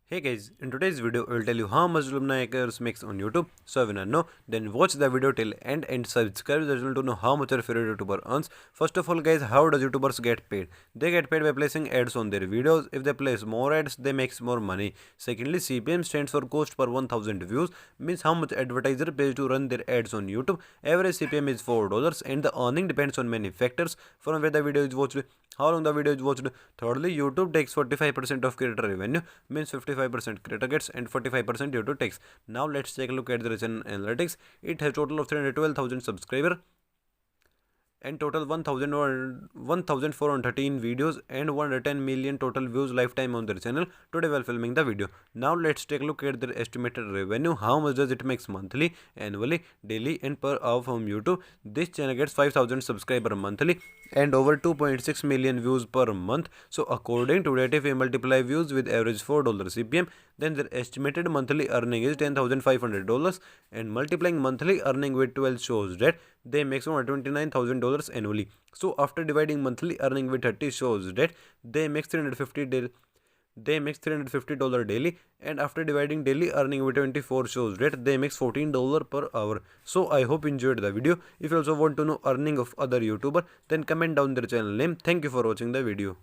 Hey guys, in today's video, I will tell you how much Lumnah Acres makes on YouTube. So if you wanna know, then watch the video till end and subscribe the channel to know how much your favorite YouTuber earns. First of all guys, how does YouTubers get paid? They get paid by placing ads on their videos. If they place more ads, they make more money. Secondly, CPM stands for cost per 1000 views, means how much advertiser pays to run their ads on YouTube. Average CPM is $4 and the earning depends on many factors, from where the video is watched, how long the video is watched. Thirdly, YouTube takes 45% of creator revenue, means 55% creator gets and 45% YouTube takes. Now let's take a look at the channel analytics. It has total of 312,000 subscribers and total 1413 videos and 110 million total views lifetime on their channel today while filming the video. Now let's take a look at their estimated revenue. How much does it makes monthly, annually, daily and per hour from YouTube? This channel gets 5000 subscriber monthly and over 2.6 million views per month. So according to that, if we multiply views with average $4 CPM, then their estimated monthly earning is $10,500, and multiplying monthly earning with 12 shows that they make $29,000 annually. So after dividing monthly earning with 30 shows that they make $350 daily, and after dividing daily earning with 24 shows that they make $14 per hour. So I hope you enjoyed the video. If you also want to know earning of other YouTuber, then comment down their channel name. Thank you for watching the video.